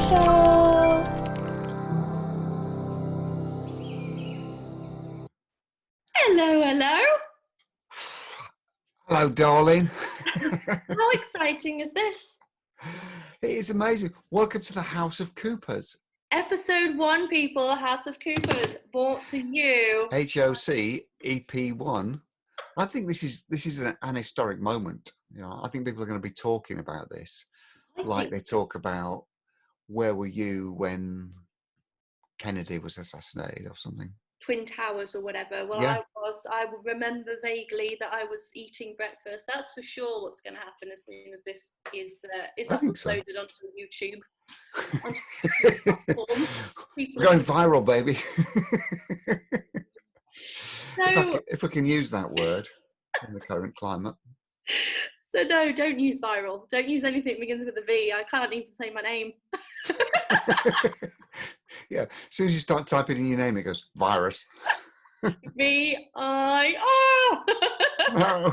Show. Hello, hello. Hello, darling. How exciting is this? It is amazing. Welcome to the House of Coopers. Episode 1, people, House of Coopers, brought to you. HOC EP.1. I think this is an historic moment. You know, I think people are going to be talking about this, like they talk about where were you when Kennedy was assassinated or something. Twin Towers or whatever. Well, Yeah. I remember vaguely that I was eating breakfast. That's for sure what's going to happen as soon as this is uploaded onto YouTube. We're going viral, baby. So, if we can use that word in the current climate. So no, don't use viral. Don't use anything that begins with a V. I can't even say my name. Yeah, as soon as you start typing in your name, it goes virus. V-I-R. No.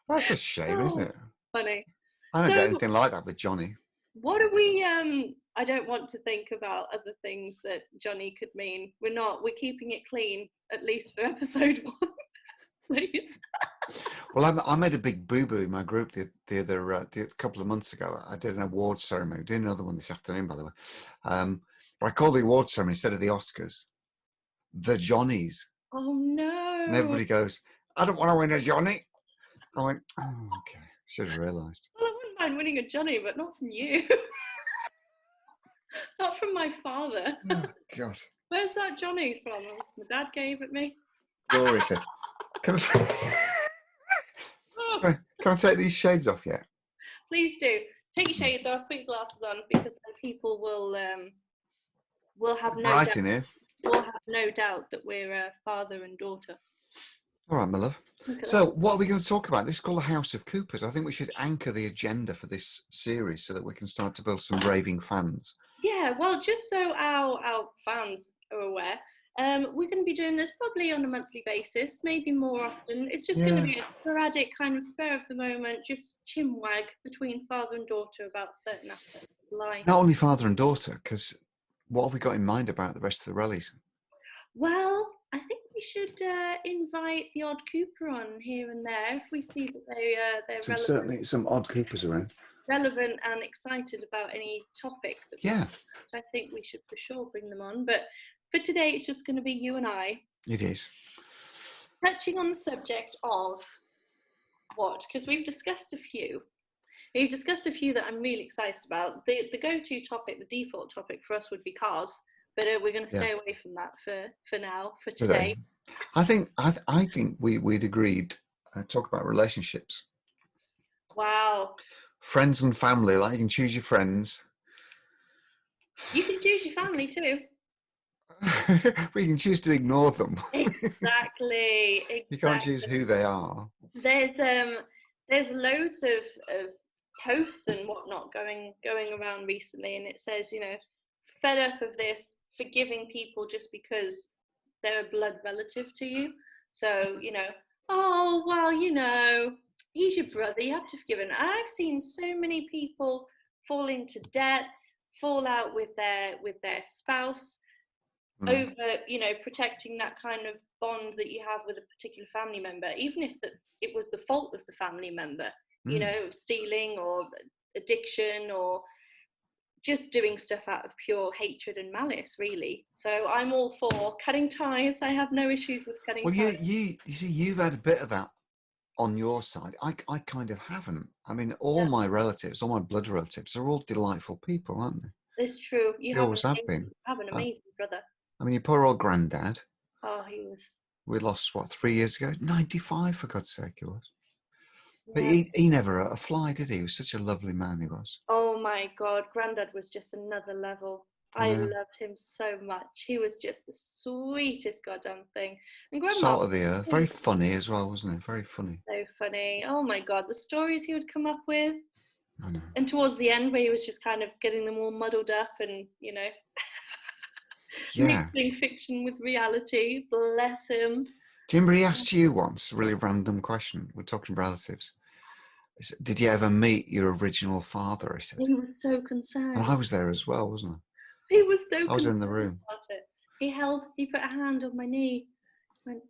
That's a shame, isn't it? Funny. I don't get anything like that with Johnny. What are we? I don't want to think about other things that Johnny could mean. We're keeping it clean, at least for episode 1, please. Well, I made a big boo-boo in my group the couple of months ago. I did an awards ceremony. I did another one this afternoon, by the way. But I called the awards ceremony instead of the Oscars, the Johnnies. Oh no! And everybody goes, "I don't want to win a Johnny." I went, "Oh, okay. Should have realised." Well, I wouldn't mind winning a Johnny, but not from you. Not from my father. Oh God! Where's that Johnny from? My dad gave it me. Glory said, "Can I take these shades off yet?" Please do. Take your shades off, put your glasses on, because then people will have no doubt. Here. We'll have no doubt that we're father and daughter. All right, my love. So what are we going to talk about? This is called the House of Coopers. I think we should anchor the agenda for this series so that we can start to build some raving fans. Yeah, well, just so our fans are aware, we're going to be doing this probably on a monthly basis, maybe more often. It's just going to be a sporadic kind of spur of the moment, just chinwag between father and daughter about certain aspects of life. Not only father and daughter, because what have we got in mind about the rest of the rallies? Well, I think we should invite the odd Cooper on here and there if we see that they're relevant. Certainly some odd Coopers around. Relevant and excited about any topic. I think we should for sure bring them on. But for today, it's just going to be you and I. It is. Touching on the subject of what? Because we've discussed a few. We've discussed a few that I'm really excited about. The go-to topic, the default topic for us would be cars. But we're going to stay away from that for now, for today. I think we'd agreed talk about relationships. Wow. Friends and family, like you can choose your friends. You can choose your family too. We can choose to ignore them. Exactly. You can't choose who they are. There's loads of posts and whatnot going around recently, and it says, fed up of this, forgiving people just because they're a blood relative to you. So, oh, well, he's your brother, you have to forgive him. And I've seen so many people fall into debt, fall out with their spouse over, protecting that kind of bond that you have with a particular family member, even if it was the fault of the family member, stealing or addiction or just doing stuff out of pure hatred and malice, really. So I'm all for cutting ties. I have no issues with cutting ties. Well, you see, you've had a bit of that on your side. I kind of haven't. I mean, all my relatives, all my blood relatives, are all delightful people, aren't they? It's true. You always have been. You have an amazing brother. I mean, your poor old granddad. Oh, he was. We lost, 3 years ago? 95, for God's sake, he was. But he never hurt a fly, did he? He was such a lovely man, he was. Oh my God, Grandad was just another level. I loved him so much. He was just the sweetest goddamn thing. And Grandma, salt of the earth. Very funny as well, wasn't it? Very funny. So funny. Oh my God, the stories he would come up with. I know. And towards the end, where he was just kind of getting them all muddled up and, mixing fiction with reality. Bless him. Do you remember he asked you once, a really random question? We're talking relatives. Did you ever meet your original father? He said. He was so And concerned. I was there as well, wasn't He was so I? I was in concerned the room. about it. He put a hand on my knee, went,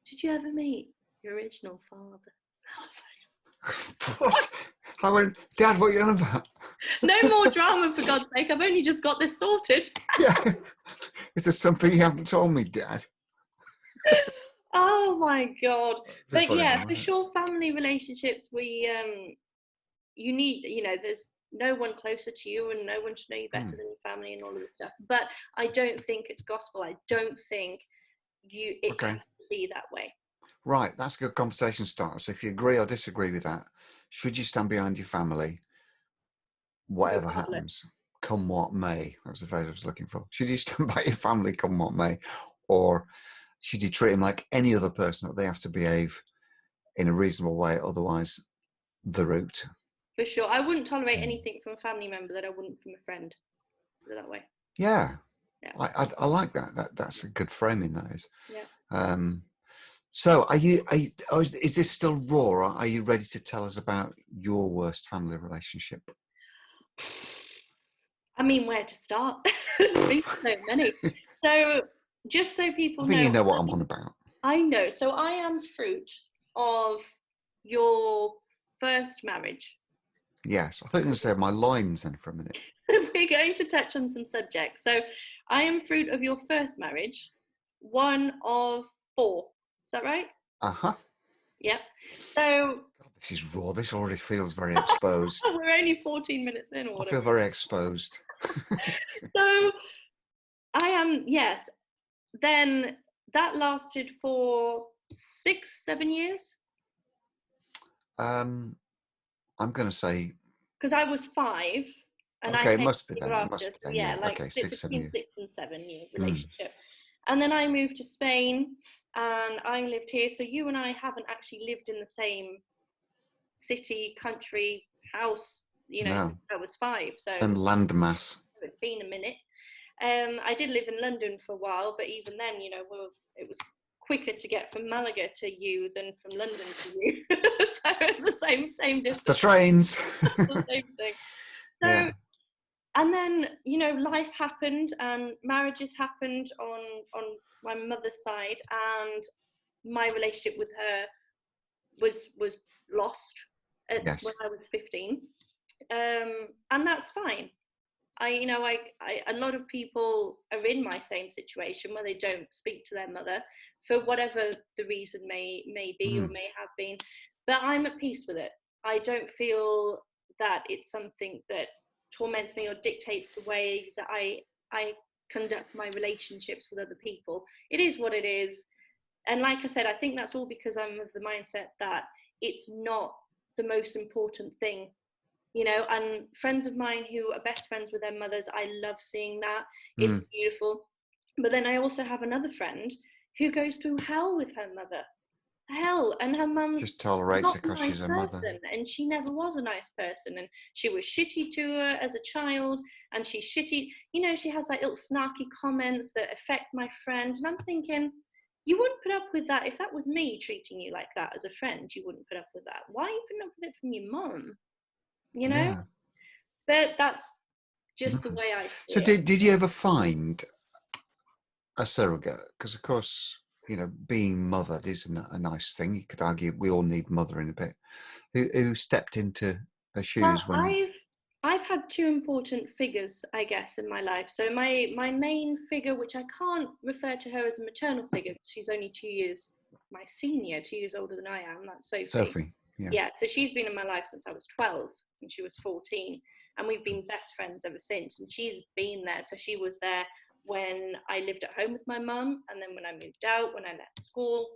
"Did you ever meet your original father?" I was like, What? I went, Dad, what are you on about? no more drama, for God's sake. I've only just got this sorted. Yeah. Is there something you haven't told me, Dad? Oh my God. But Funny, yeah, for sure, family relationships, you need, there's no one closer to you and no one should know you better than your family and all of this stuff. But I don't think it's gospel. I don't think it has to be that way. Right, that's a good conversation starter. So if you agree or disagree with that, should you stand behind your family, whatever happens, come what may? That was the phrase I was looking for. Should you stand by your family, come what may? Or should you treat them like any other person, that they have to behave in a reasonable way, otherwise the route? For sure. I wouldn't tolerate anything from a family member that I wouldn't from a friend. Put it that way. Yeah. Yeah. I like that. That's a good framing, that is. Yeah. So is this still raw, or are you ready to tell us about your worst family relationship? I mean, where to start? There's so many. So just so people know. I think you know what I'm on about. I know. So I am fruit of your first marriage. Yes. I thought you were going to say my lines then for a minute. We're going to touch on some subjects. So I am fruit of your first marriage, one of 4. Is that right? Uh-huh. Yep. So God, this is raw. This already feels very exposed. We're only 14 minutes in or whatever. I feel very exposed. So I am, yes. Then that lasted for 6-7 years. I'm going to say, because I was 5 and okay, I it must be then. It must be then. yeah, like okay, 6-7 years. 6 and 7 year relationship. And then I moved to Spain and I lived here. So you and I haven't actually lived in the same city, country, house, since I was 5. So and landmass. It's been a minute. I did live in London for a while, but even then, it was quicker to get from Malaga to you than from London to you. So it's the same distance. The trains. The same thing. So, yeah. And then, life happened and marriages happened on my mother's side, and my relationship with her was lost when I was 15. And that's fine. A lot of people are in my same situation where they don't speak to their mother for whatever the reason may be or may have been, but I'm at peace with it. I don't feel that it's something that torments me or dictates the way that I conduct my relationships with other people. It is what it is. And like I said, I think that's all because I'm of the mindset that it's not the most important thing. And friends of mine who are best friends with their mothers, I love seeing that. It's beautiful. But then I also have another friend who goes through hell with her mother. Hell, and her mum just tolerates it because she's a mother, and she never was a nice person, and she was shitty to her as a child, and she's shitty. She has like little snarky comments that affect my friend, and I'm thinking, you wouldn't put up with that if that was me treating you like that as a friend. You wouldn't put up with that. Why are you putting up with it from your mum? Yeah. But that's just the way I see so it. Did you ever find a surrogate? Because of course, being mothered isn't a nice thing. You could argue we all need mothering a bit. Who stepped into her shoes I've had 2 important figures, I guess, in my life. So my main figure, which I can't refer to her as a maternal figure, she's only 2 years my senior, 2 years older than I am. That's Sophie. Yeah. So she's been in my life since I was 12 and she was 14, and we've been best friends ever since. And she's been there. So she was there when I lived at home with my mum, and then when I moved out, when I left school,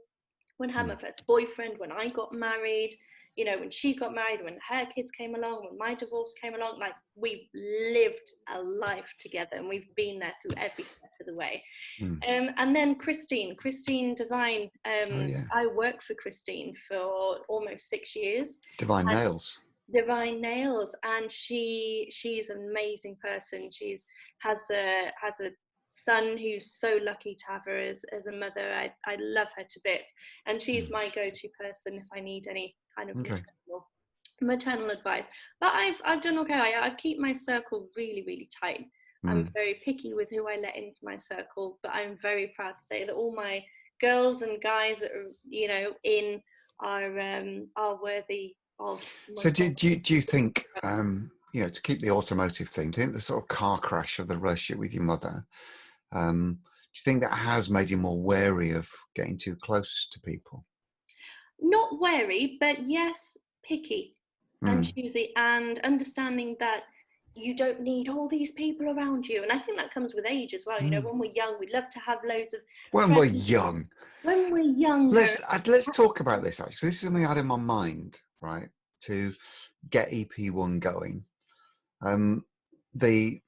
when I had my first boyfriend, when I got married, when she got married, when her kids came along, when my divorce came along, like we've lived a life together and we've been there through every step of the way. And then Christine Divine, I worked for Christine for almost 6 years. Divine Nails, and she's an amazing person. Has a son who's so lucky to have her as a mother. I love her to bits, and she's my go-to person if I need any kind of maternal maternal advice. But I've done okay. I keep my circle really, really tight. I'm very picky with who I let into my circle, but I'm very proud to say that all my girls and guys that are, you know, in are worthy of. So do you think, you know, to keep the automotive thing, do you think the sort of car crash of the relationship with your mother, do you think that has made you more wary of getting too close to people? Not wary, but yes, picky and choosy, and understanding that you don't need all these people around you. And I think that comes with age as well. You know, when we're young, we love to have loads of When we're friends. young. When we're younger. Let's talk about this, actually. This is something I had in my mind, right, to get EP1 going. The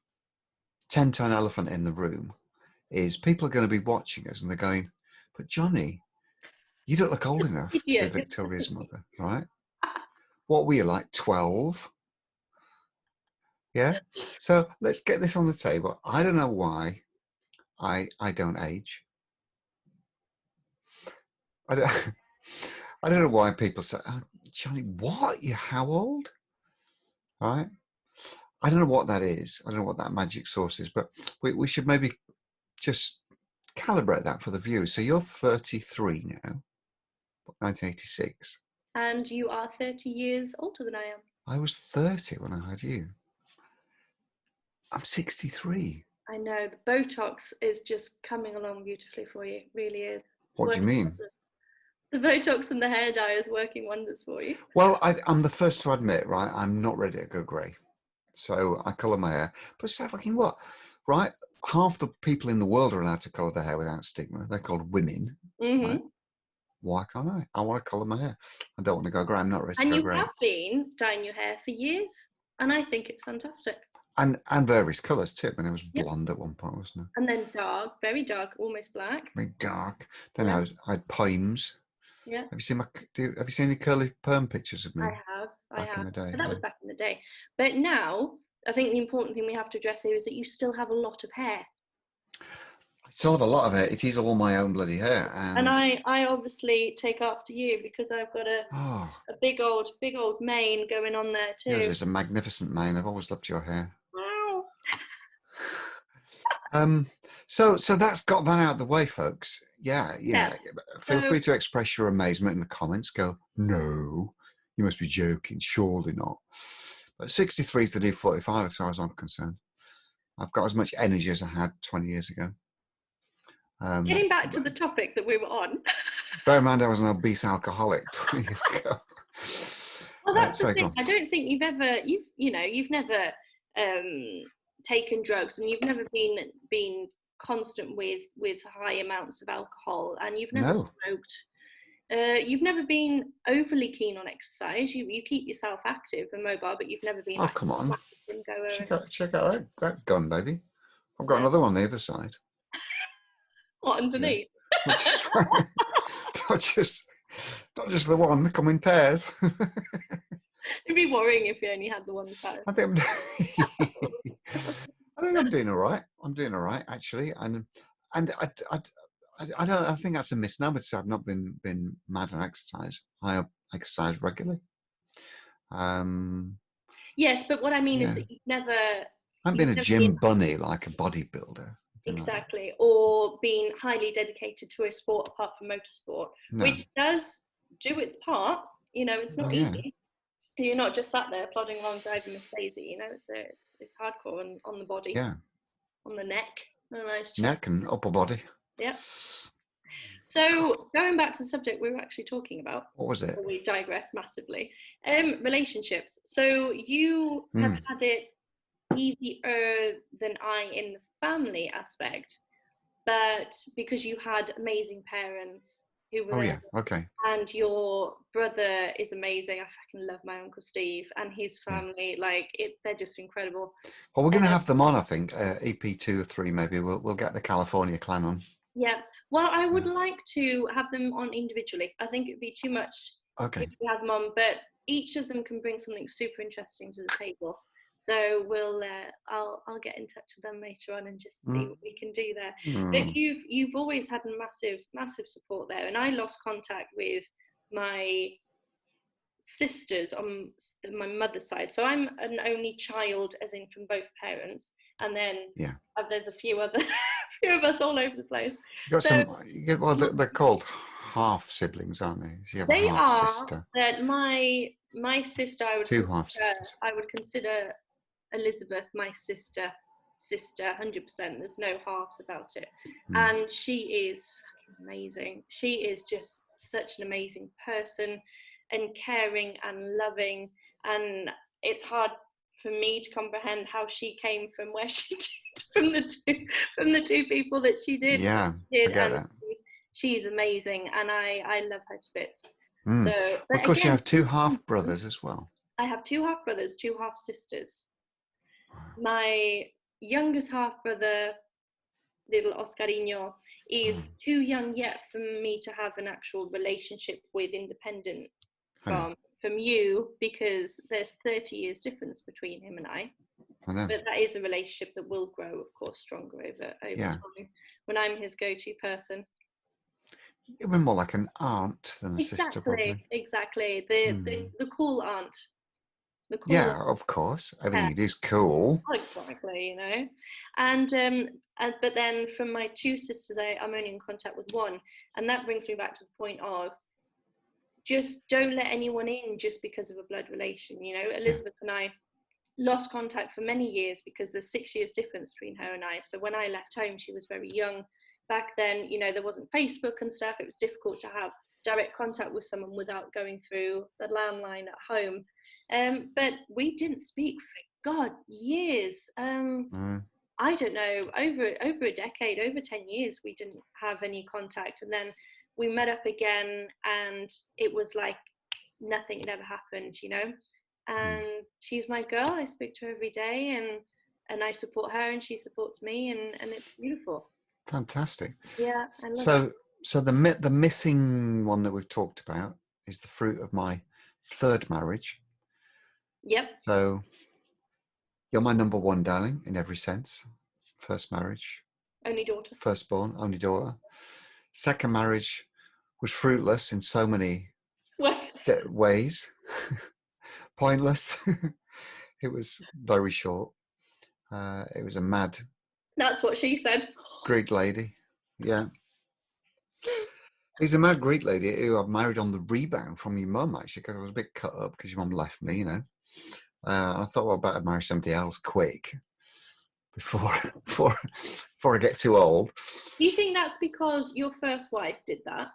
10-ton elephant in the room is people are going to be watching us and they're going, but Johnny, you don't look old enough to be Victoria's mother, right? What were you, like 12? Yeah. So let's get this on the table. I don't know why I don't age. I don't, I don't know why people say, oh, Johnny, what? You're how old? Right? I don't know what that is. I don't know what that magic sauce is, but we should maybe just calibrate that for the viewers. So you're 33 now, 1986. And you are 30 years older than I am. I was 30 when I had you. I'm 63. I know, the Botox is just coming along beautifully for you. It really is. What do you mean? Wonders. The Botox and the hair dye is working wonders for you. Well, I'm the first to admit, right, I'm not ready to go grey. So I colour my hair. But so fucking what? Right? Half the people in the world are allowed to colour their hair without stigma. They're called women. Right? Why can't I? I want to colour my hair. I don't want to go grey. I'm not ready to go grey. And you have been dyeing your hair for years. And I think it's fantastic. And various colours too. I mean, it was blonde at one point, wasn't it? And then dark, very dark, almost black. Very dark. Then I had perms. Yeah. Have you seen any curly perm pictures of me? I have. In the day, but that was back in the day. But now, I think the important thing we have to address here is that you still have a lot of hair. I still have a lot of hair. It is all my own bloody hair. And I obviously take after you because I've got a big old mane going on there too. Yours is a magnificent mane. I've always loved your hair. Wow. So that's got that out of the way, folks. Yeah. Feel free to express your amazement in the comments. Go, no, you must be joking. Surely not. But 63 is the new 45 as far as I'm concerned. I've got as much energy as I had 20 years ago. Getting back to the topic that we were on. Bear in mind, I was an obese alcoholic 20 years ago. Well, that's the thing. I don't think you've never taken drugs, and you've never been constant with high amounts of alcohol, and you've never smoked. You've never been overly keen on exercise. You keep yourself active and mobile, but you've never been. Oh, come on! Check out that gun, baby. I've got another one on the other side. What, underneath? Yeah. Not just the one. They come in pairs. It'd be worrying if you only had the one side. I think I'm doing all right. I'm doing all right, actually, and I think that's a misnomer to say I've not been mad on exercise. I exercise regularly. Yes, but what I mean is that you've never. I've been a gym bunny, like a bodybuilder. Exactly, or being highly dedicated to a sport apart from motorsport, which does do its part. You know, it's not easy. You're not just sat there plodding along driving Miss Daisy. You know, it's hardcore on the body, on the neck, a nice chest. Neck and upper body. Yep. So going back to the subject we were actually talking about. What was it? We digress massively. Relationships. So you have had it easier than I in the family aspect, but because you had amazing parents who were there, and your brother is amazing. I fucking love my Uncle Steve and his family. They're just incredible. Well, we're going to have them on, I think. EP 2 or 3 maybe. We'll get the California clan on. Yeah. Well, I would like to have them on individually. I think it'd be too much if we have them on, but each of them can bring something super interesting to the table. So I'll get in touch with them later on and just see what we can do there. But you've always had massive support there, and I lost contact with my sisters on my mother's side. So I'm an only child, as in from both parents. And then there's a few other few of us all over the place. You got well, they're called half siblings, aren't they? You have they a half sister. That my sister, Two half sisters. I would consider Elizabeth my sister, 100%. There's no halves about it. And she is fucking amazing. She is just such an amazing person, and caring and loving, and it's hard for me to comprehend how she came from where she did, from the two people that she did. I get that. She's amazing, and I love her to bits. So, of course, again, you have two half brothers as well. I have two half brothers, two half sisters. My youngest half brother, little Oscarino, is too young yet for me to have an actual relationship with, independent from you, because there's 30 years difference between him and I know. But that is a relationship that will grow, of course, stronger over time when I'm his go-to person. You'll be more like an aunt than a sister, probably. Exactly. The cool aunt. The cool aunt. Of course. I mean, it is cool. Exactly, you know. And but then from my two sisters, I'm only in contact with one, and that brings me back to the point of, just don't let anyone in just because of a blood relation. You know, Elizabeth and I lost contact for many years because there's 6 years difference between her and I. So when I left home, she was very young. Back then, you know, there wasn't Facebook and stuff. It was difficult to have direct contact with someone without going through the landline at home. But we didn't speak for, God, years. I don't know, over a decade, over 10 years, we didn't have any contact. And then we met up again, and it was like nothing had ever happened, you know. And she's my girl. I speak to her every day, and I support her, and she supports me, and it's beautiful. Fantastic. Yeah, I love it. So the missing one that we've talked about is the fruit of my third marriage. Yep. So you're my number one, darling, in every sense. First marriage. Only daughter. Firstborn, only daughter. Second marriage was fruitless in so many ways. Pointless. It was very short. It was a mad. That's what she said. Greek lady. Yeah. He's a mad Greek lady who I married on the rebound from your mum, actually, because I was a bit cut up because your mum left me, you know. I thought, well, I better marry somebody else quick before I get too old. Do you think that's because your first wife did that?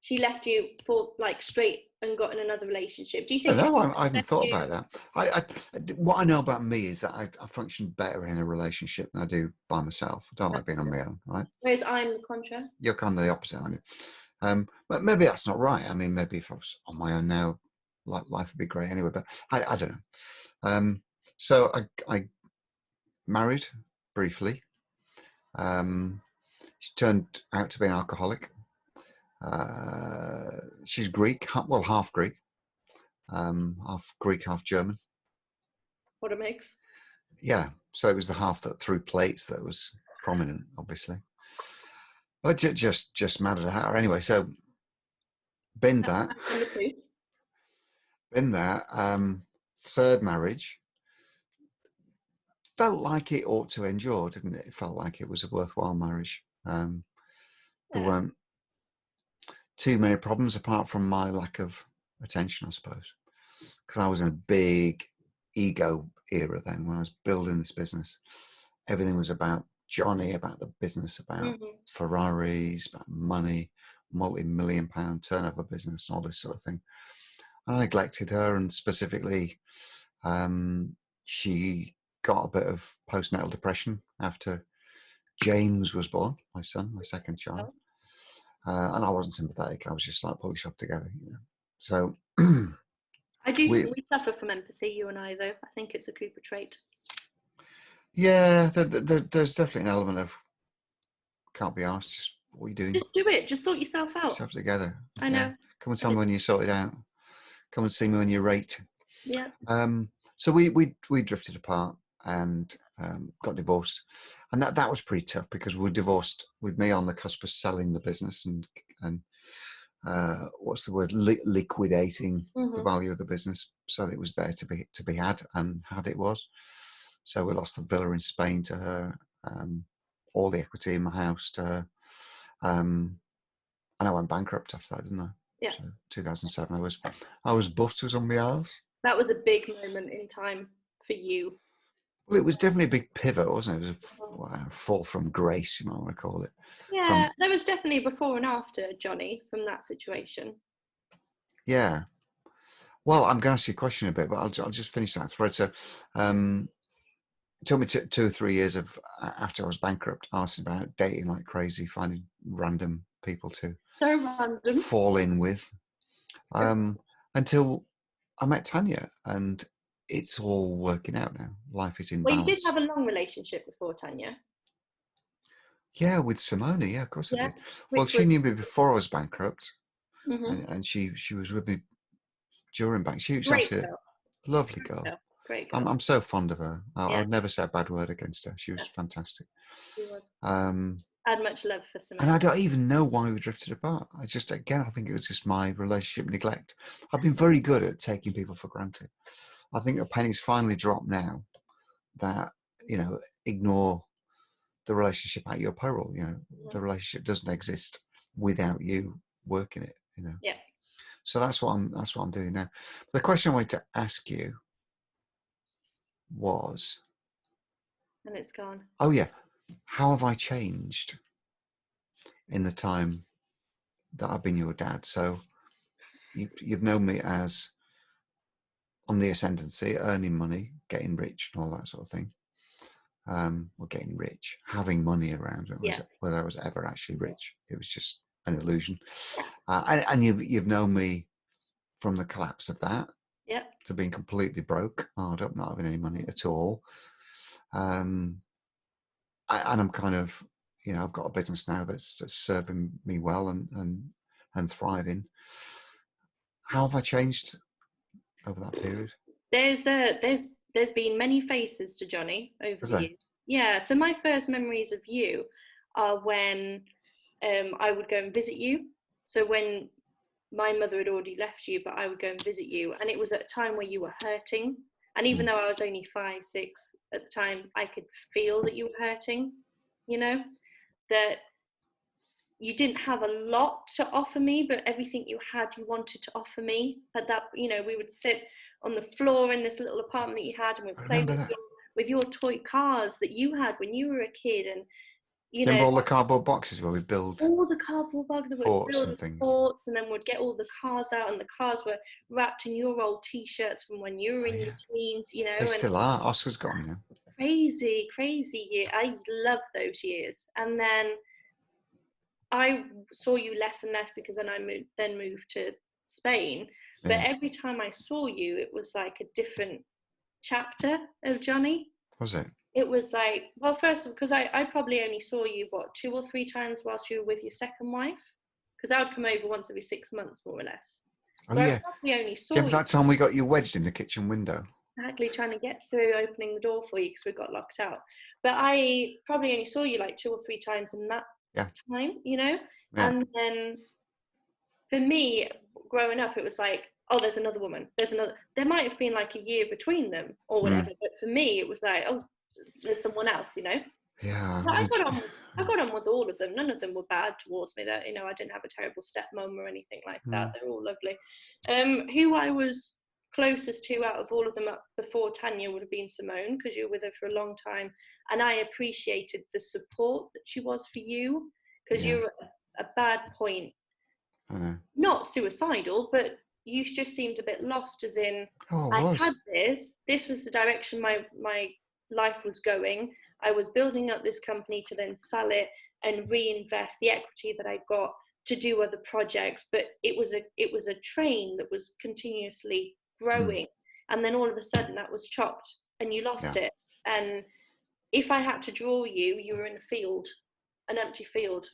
She left you for like straight and got in another relationship. Do you think? No, I haven't thought about that. What I know about me is that I function better in a relationship than I do by myself. I don't like being on my own, right? Whereas I'm the contrary. You're kind of the opposite, aren't you? But maybe that's not right. I mean, maybe if I was on my own now, life would be great anyway. But I don't know. So I married briefly. She turned out to be an alcoholic. She's Greek, well, half Greek, half German. What a mix. Yeah, so it was the half that threw plates that was prominent, obviously. But just mad as a hatter. Anyway, so been that. Third marriage. Felt like it ought to endure, didn't it? It felt like it was a worthwhile marriage. There weren't too many problems apart from my lack of attention, I suppose, because I was in a big ego era then when I was building this business. Everything was about Johnny, about the business, about Ferraris, about money, multi-million pound turnover business, and all this sort of thing. And I neglected her, and specifically she got a bit of postnatal depression after James was born, my son, my second child. And I wasn't sympathetic. I was just like, pull yourself together, you know. So I do think we suffer from empathy, you and I, though. I think it's a Cooper trait. Yeah, there's definitely an element of can't be asked. Just what are you doing? Just do it. Just sort yourself out. Yourself together. I know. Yeah. Come and tell me when you sort it out. Come and see me when you rate. Yeah. So we drifted apart and got divorced, and that was pretty tough because we were divorced with me on the cusp of selling the business and what's the word, liquidating the Mm-hmm. value of the business, so that it was there to be had, and had it was. So we lost the villa in Spain to her, all the equity in my house to her, and I went bankrupt after that, didn't I? Yeah. So 2007, I was busted on my arse. That was a big moment in time for you. Well, it was definitely a big pivot, wasn't it? It Mhm. was a fall from grace, you might want to call it. Yeah, there was definitely before and after, Johnny, from that situation. Yeah. Well, I'm going to ask you a question in a bit, but I'll just finish that thread. So, it took me 2 or 3 years after I was bankrupt, asking about dating like crazy, finding random people to So random. fall in with, until I met Tanya, and it's all working out now. Life is in Well, you did balance. have a long relationship before, Tanya. Yeah, with Simona. Yeah, of course I Yeah, did. Well, which she was. knew me before I was bankrupt, Mm-hmm. and she was with me during bank. She was Great actually a girl. lovely girl. Yeah, great girl. I'm so fond of her. I Yeah, would never say a bad word against her. She was yeah, fantastic. she was. Um, I had much love for and I Simone. don't even know why we drifted apart. I just, again, I think it was just my relationship neglect. I've been very good at taking people for granted. I think a penny's finally dropped now that, ignore the relationship at your peril. Mm-hmm. The relationship doesn't exist without you working it. Yeah, So that's what I'm doing now. The question I wanted to ask you was, and it's gone. oh yeah, how have I changed in the time that I've been your dad? So you've known me as on the ascendancy, earning money, getting rich, and all that sort of thing. Well, getting rich, having money around, Yeah, whether I was ever actually rich, it was just an illusion. yeah, And you've known me from the collapse of that yeah. to being completely broke, hard up, not having any money at all. And I'm kind of, I've got a business now that's serving me well and thriving. How have I changed over that period? There's been many faces to Johnny over Is the there? years. Yeah. So my first memories of you are when I would go and visit you. So when my mother had already left you, but I would go and visit you, and it was at a time where you were hurting. And even Mm. though I was only 5, 6 at the time, I could feel that you were hurting. You know that you didn't have a lot to offer me, but everything you had, you wanted to offer me. But that, we would sit on the floor in this little apartment that you had, and we'd I play remember that. with your toy cars that you had when you were a kid, and you Do you know remember all the cardboard boxes where we build all the cardboard boxes that would forts build and things? forts, and then we'd get all the cars out, and the cars were wrapped in your old t-shirts from when you were Oh in your yeah, teens, they and still are. Oscar's got them now. crazy year. I love those years. And then I saw you less and less because then I moved to Spain. But Yeah, every time I saw you, it was like a different chapter of Johnny. was it? It was like, well, first of all, because I probably only saw you, 2 or 3 times whilst you were with your second wife? Because I would come over once every 6 months, more or less. Oh So I yeah. probably only Do you saw remember you that time we got you wedged in the kitchen window? exactly trying to get through, opening the door for you because we got locked out. But I probably only saw you like 2 or 3 times in that Yeah, time. yeah. And then for me, growing up, it was like, oh, there's another woman. There's another. There might have been like a year between them or whatever, Mm. but for me, it was like, oh, there's someone else. Yeah, it But was I got on with all of them. None of them were bad towards me. That I didn't have a terrible stepmom or anything like that. mm. They're all lovely. Who I was closest to out of all of them before Tanya would have been Simone, because you were with her for a long time, and I appreciated the support that she was for you, because Yeah, you're at a bad point, I know. not suicidal, but you just seemed a bit lost, as in, Oh, it I was. had this was the direction my life was going. I was building up this company to then sell it and reinvest the equity that I got to do other projects, but it was a train that was continuously Mm. growing, and then all of a sudden that was chopped and you lost Yeah, it. And if I had to draw you, you were in a field, an empty field,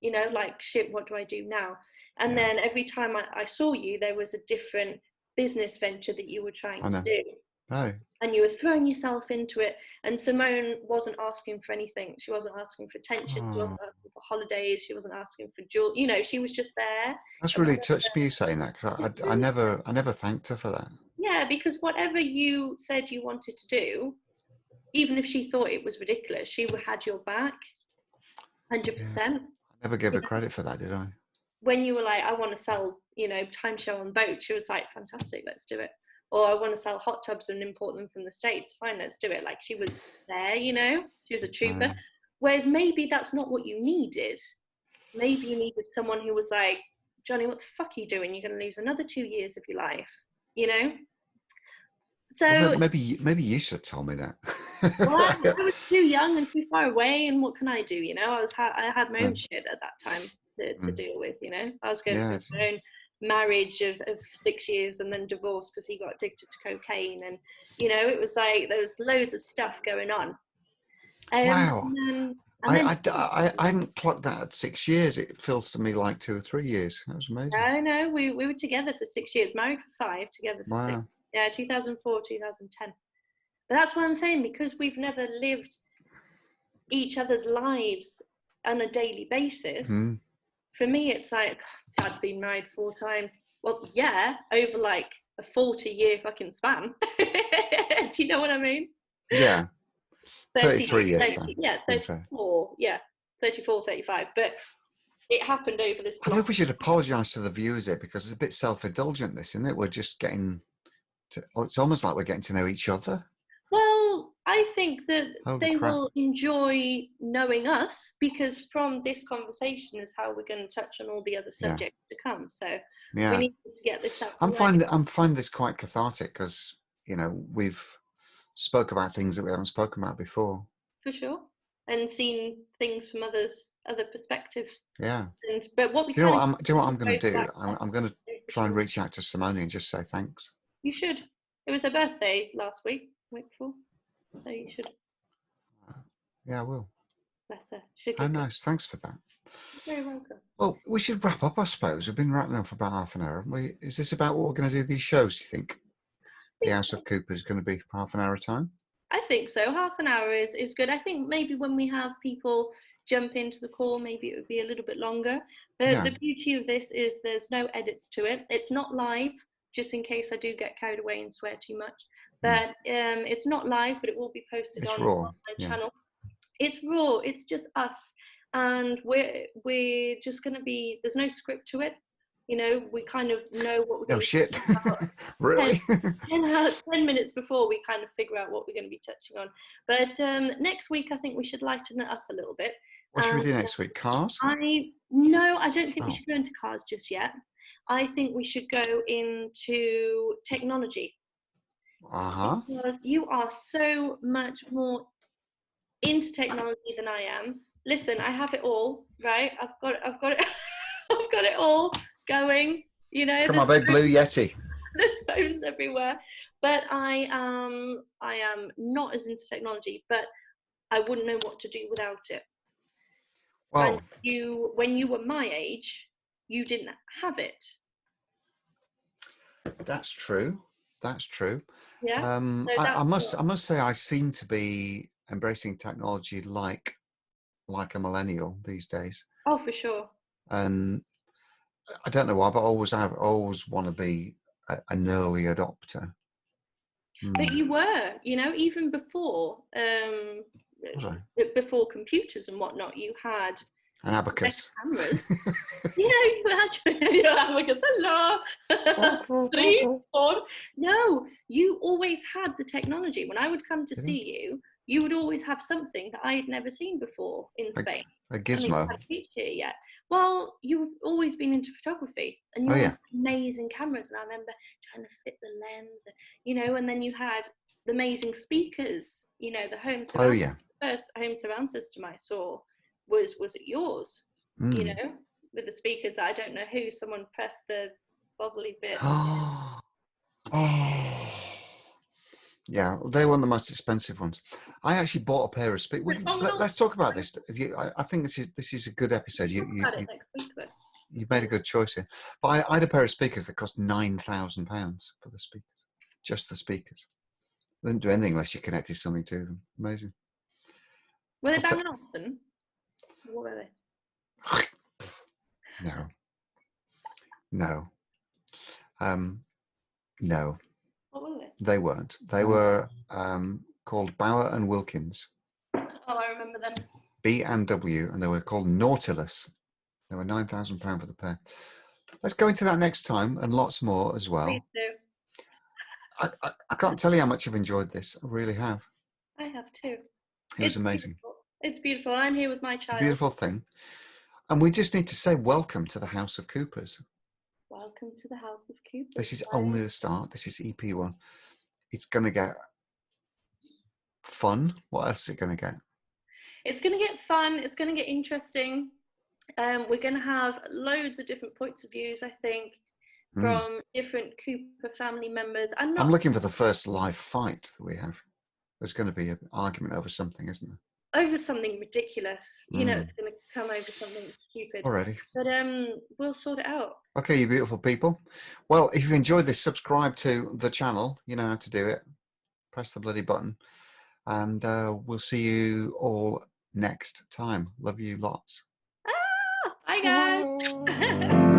like, shit, what do I do now? And yeah. then every time I saw you, there was a different business venture that you were trying I to know. do, No. and you were throwing yourself into it. And Simone wasn't asking for anything. She wasn't asking for attention. She Oh, wasn't asking for holidays. She wasn't asking for jewel. You know, she was just there. That's really touched me, you saying that, because I never thanked her for that. Yeah, because whatever you said you wanted to do, even if she thought it was ridiculous, she had your back, 100%. I never gave her credit for that, did I? When you were like, I want to sell, you know, timeshare on boats, she was like, fantastic, let's do it. Or I want to sell hot tubs and import them from the States, fine, let's do it. Like, she was there, you know, she was a trooper. Whereas maybe that's not what you needed. Maybe you needed someone who was like, Johnny, what the fuck are you doing? You're going to lose another 2 years of your life, you know? So well, maybe you should have told me that. well, I was too young and too far away, and what can I do? You know, I had my own shit at that time to deal with. You know, I was going through my own marriage of 6 years and then divorce because he got addicted to cocaine, and you know, it was like there was loads of stuff going on. Wow. I hadn't clocked that at 6 years. It feels to me like 2 or 3 years. That was amazing. No, we were together for 6 years, married for 5, together for 6. Yeah, 2004, 2010. But that's what I'm saying, because we've never lived each other's lives on a daily basis. For me, it's like, Dad's been married 4 times. Well, yeah, over like a 40-year fucking span. Do you know what I mean? Yeah. 33 years. 34. Yeah, 34, 35. But it happened over this. I don't know if we should apologise to the viewers here, because it's a bit self-indulgent, this, isn't it? We're just getting to, it's almost like we're getting to know each other. Well, I think that they will enjoy knowing us, because from this conversation is how we're going to touch on all the other subjects to come. So we need to get this out. I'm finding this quite cathartic, because, you know, we've spoke about things that we haven't spoken about before. For sure. And seen things from other perspectives. Yeah. But what we do you know what I'm going to do? I'm going to try and reach out to Simone and just say thanks. You should. It was her birthday last week before. So you should. Yeah, I will. Bless her. Oh, nice. Thanks for that. You're very welcome. Well, we should wrap up, I suppose. We've been rattling on for about half an hour. Is this about what we're going to do these shows, do you think? The House of Cooper is going to be half an hour at a time? I think so. Half an hour is good. I think maybe when we have people jump into the call, maybe it would be a little bit longer. But the beauty of this is there's no edits to it. It's not live, just in case I do get carried away and swear too much. But it's not live, but it will be posted on my channel. It's raw. It's just us. And we're just going to be, there's no script to it. You know, we kind of know what we're going to talk about. Really? 10 minutes before we kind of figure out what we're going to be touching on. But next week, I think we should lighten it up a little bit. What should we do next week? Cars? No, I don't think we should go into cars just yet. I think we should go into technology. Because you are so much more into technology than I am. Listen, I have it all, right? I've got it. I've got it all going. You know, come on, big blue Yeti. There's phones everywhere, but I am not as into technology. But I wouldn't know what to do without it. Well, when you were my age, you didn't have it. That's true. Yeah. I must say, I seem to be embracing technology like a millennial these days. Oh, for sure. And I don't know why, but I always want to be an early adopter. But you were, you know, even before before computers and whatnot, you had an abacus. Cameras. You had your abacus. Hello. 3, 4. No, you always had the technology. When I would come to see you, you would always have something that I had never seen before in Spain. A gizmo. Here yet. Well, you've always been into photography, and you had amazing cameras. And I remember trying to fit the lens, you know. And then you had the amazing speakers. You know, the home surround. The first home surround system I saw was it yours? You know, with the speakers that I don't know who. Someone pressed the bubbly bit. Yeah, they weren't the most expensive ones. I actually bought a pair of speakers. Let's talk about this. I think this is a good episode. You made a good choice here. But I had a pair of speakers that cost £9,000 for the speakers, just the speakers. They didn't do anything unless you connected something to them. Amazing. Were they Bang & Olufsen? What were they? No. No. No. What was it? They weren't. They were called Bauer and Wilkins. Oh, I remember them. B&W, and they were called Nautilus. They were £9,000 for the pair. Let's go into that next time, and lots more as well. Please do. I can't tell you how much I've enjoyed this. I really have. I have too. It was amazing. Beautiful. It's beautiful. I'm here with my It's a child. beautiful thing. And we just need to say welcome to the House of Coopers. Welcome to the House of Coopers. This is only the start. This is EP1. It's going to get fun. What else is it going to get? It's going to get fun. It's going to get interesting. We're going to have loads of different points of views, I think, from different Cooper family members. I'm looking for the first live fight that we have. There's going to be an argument over something, isn't there? Over something ridiculous. You know, it's going to come over something stupid. Already. But we'll sort it out. Okay, you beautiful people. Well, if you've enjoyed this, subscribe to the channel. You know how to do it. Press the bloody button. And we'll see you all next time. Love you lots. Bye, guys.